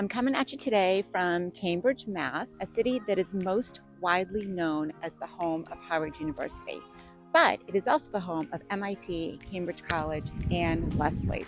I'm coming at you today from Cambridge, Mass, a city that is most widely known as the home of Harvard University, but it is also the home of MIT, Cambridge College, and Lesley.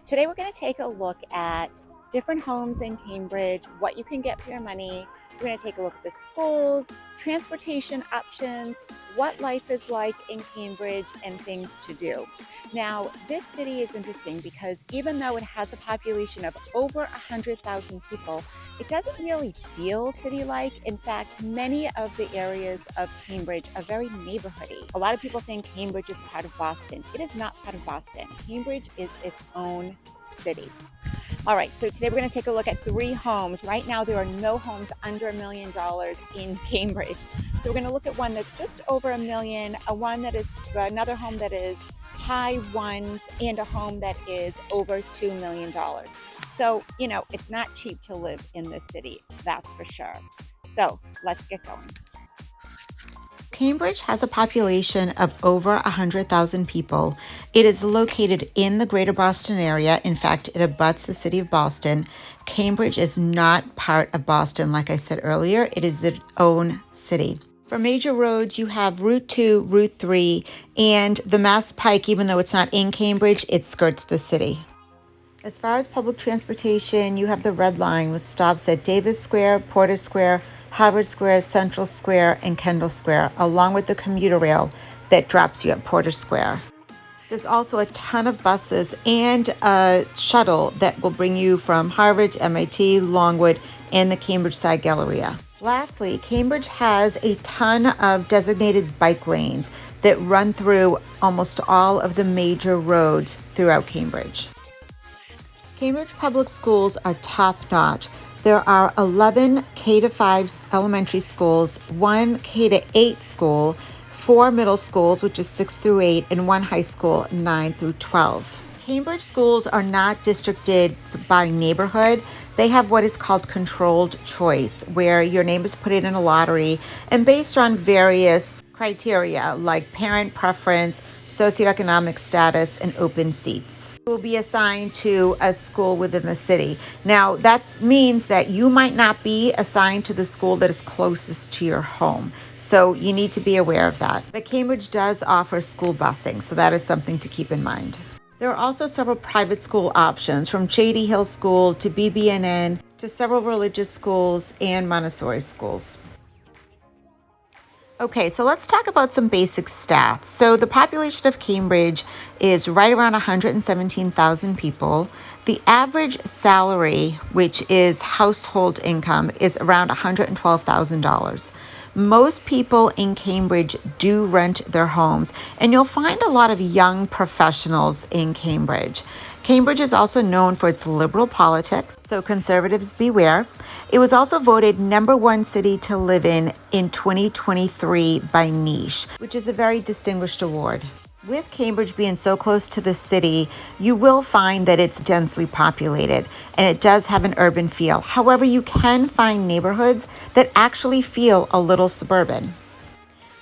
Today we're going to take a look at different homes in Cambridge, what you can get for your money. We're going to take a look at the schools, transportation options, what life is like in Cambridge, and things to do. Now, this city is interesting because even though it has a population of over 100,000 people, it doesn't really feel city-like. In fact, many of the areas of Cambridge are very neighborhoody. A lot of people think Cambridge is part of Boston. It is not part of Boston. Cambridge is its own city. All right, so today we're going to take a look at 3 homes. Right now, there are no homes under $1 million in Cambridge. So we're going to look at one that's just over $1 million, another home that is high ones, and a home that is over $2 million. So, it's not cheap to live in this city, that's for sure. So let's get going. Cambridge has a population of over 100,000 people. It is located in the greater Boston area. In fact, it abuts the city of Boston. Cambridge is not part of Boston, like I said earlier. It is its own city. For major roads, you have Route 2, Route 3, and the Mass Pike. Even though it's not in Cambridge, it skirts the city. As far as public transportation, you have the Red Line, which stops at Davis Square, Porter Square, Harvard Square, Central Square, and Kendall Square, along with the commuter rail that drops you at Porter Square. There's also a ton of buses and a shuttle that will bring you from Harvard to MIT, Longwood, and the Cambridge Side Galleria. Lastly, Cambridge has a ton of designated bike lanes that run through almost all of the major roads throughout Cambridge. Cambridge public schools are top-notch. There are 11 K-5 elementary schools, 1 K-8 school, 4 middle schools, which is 6 through 8, and 1 high school, 9 through 12. Cambridge schools are not districted by neighborhood. They have what is called controlled choice, where your name is put in a lottery, and based on various criteria like parent preference, socioeconomic status, and open seats, will be assigned to a school within the city. Now, that means that you might not be assigned to the school that is closest to your home. So you need to be aware of that. But Cambridge does offer school busing, so that is something to keep in mind. There are also several private school options, from Shady Hill School to BBNN to several religious schools and Montessori schools. Okay, so let's talk about some basic stats. So the population of Cambridge is right around 117,000 people. The average salary, which is household income, is around $112,000. Most people in Cambridge do rent their homes, and you'll find a lot of young professionals in Cambridge. Cambridge is also known for its liberal politics, so conservatives beware. It was also voted #1 city to live in 2023 by Niche, which is a very distinguished award. With Cambridge being so close to the city, you will find that it's densely populated, and it does have an urban feel. However, you can find neighborhoods that actually feel a little suburban.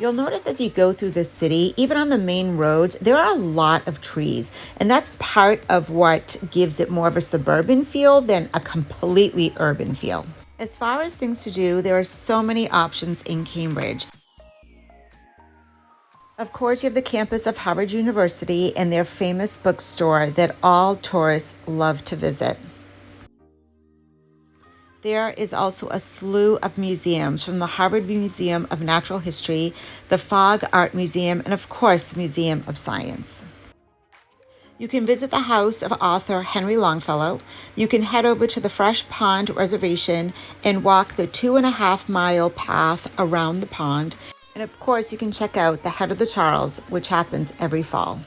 You'll notice as you go through the city, even on the main roads, there are a lot of trees, and that's part of what gives it more of a suburban feel than a completely urban feel. As far as things to do, there are so many options in Cambridge. Of course, you have the campus of Harvard University and their famous bookstore that all tourists love to visit. There is also a slew of museums, from the Harvard Museum of Natural History, the Fogg Art Museum, and of course, the Museum of Science. You can visit the house of author Henry Longfellow. You can head over to the Fresh Pond Reservation and walk the 2.5-mile path around the pond. And of course, you can check out the Head of the Charles, which happens every fall.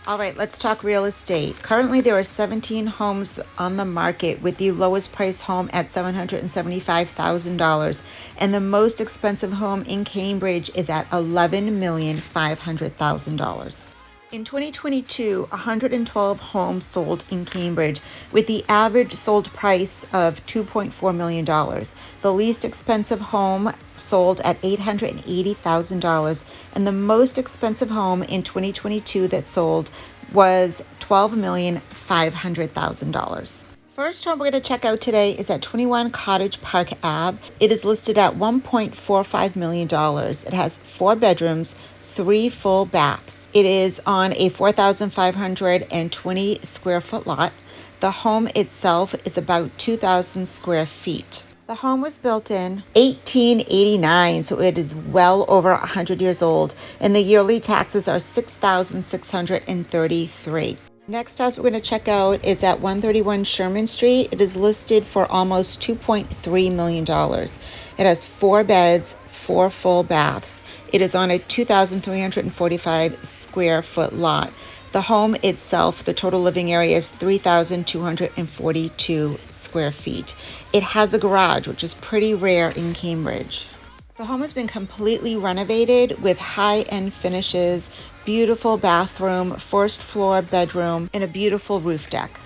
All right, let's talk real estate. Currently, there are 17 homes on the market, with the lowest price home at $775,000. And the most expensive home in Cambridge is at $11,500,000. In 2022, 112 homes sold in Cambridge, with the average sold price of $2.4 million. The least expensive home sold at $880,000, and the most expensive home in 2022 that sold was $12,500,000. First home we're going to check out today is at 21 Cottage Park Ave. It is listed at $1.45 million. It has 4 bedrooms, 3 full baths. It is on a 4,520 square foot lot. The home itself is about 2,000 square feet. The home was built in 1889, so it is well over 100 years old, and the yearly taxes are $6,633. Next house we're going to check out is at 131 Sherman Street. It is listed for almost $2.3 million. It has 4 beds, 4 full baths. It is on a 2,345 square foot lot. The home itself, the total living area is 3,242 square feet. It has a garage, which is pretty rare in Cambridge. The home has been completely renovated with high-end finishes, beautiful bathroom, first floor bedroom, and a beautiful roof deck.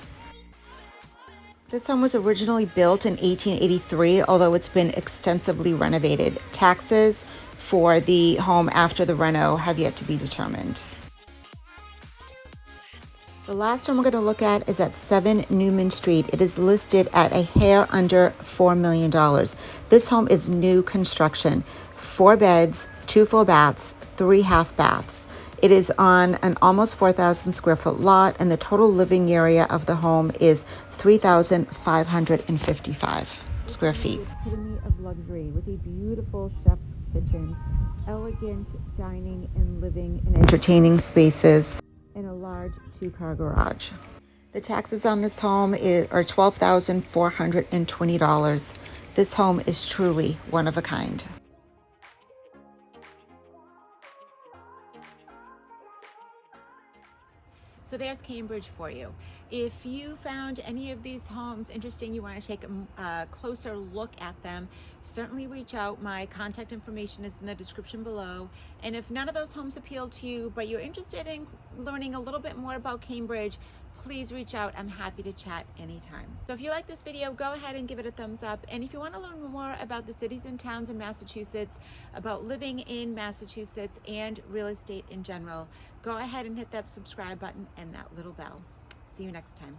This home was originally built in 1883, although it's been extensively renovated. Taxes for the home after the reno have yet to be determined. The last home we're going to look at is at 7 Newman Street. It is listed at a hair under $4 million. This home is new construction, 4 beds, 2 full baths, 3 half baths. It is on an almost 4,000 square foot lot, and the total living area of the home is 3,555 square feet. Epitome of luxury with a beautiful chef's kitchen, elegant dining and living and entertaining spaces, and a large 2-car garage. The taxes on this home are $12,420. This home is truly one of a kind. So there's Cambridge for you. If you found any of these homes interesting, you want to take a closer look at them, certainly reach out. My contact information is in the description below. And if none of those homes appeal to you, but you're interested in learning a little bit more about Cambridge, please reach out. I'm happy to chat anytime. So if you like this video, go ahead and give it a thumbs up. And if you want to learn more about the cities and towns in Massachusetts, about living in Massachusetts and real estate in general, go ahead and hit that subscribe button and that little bell. See you next time.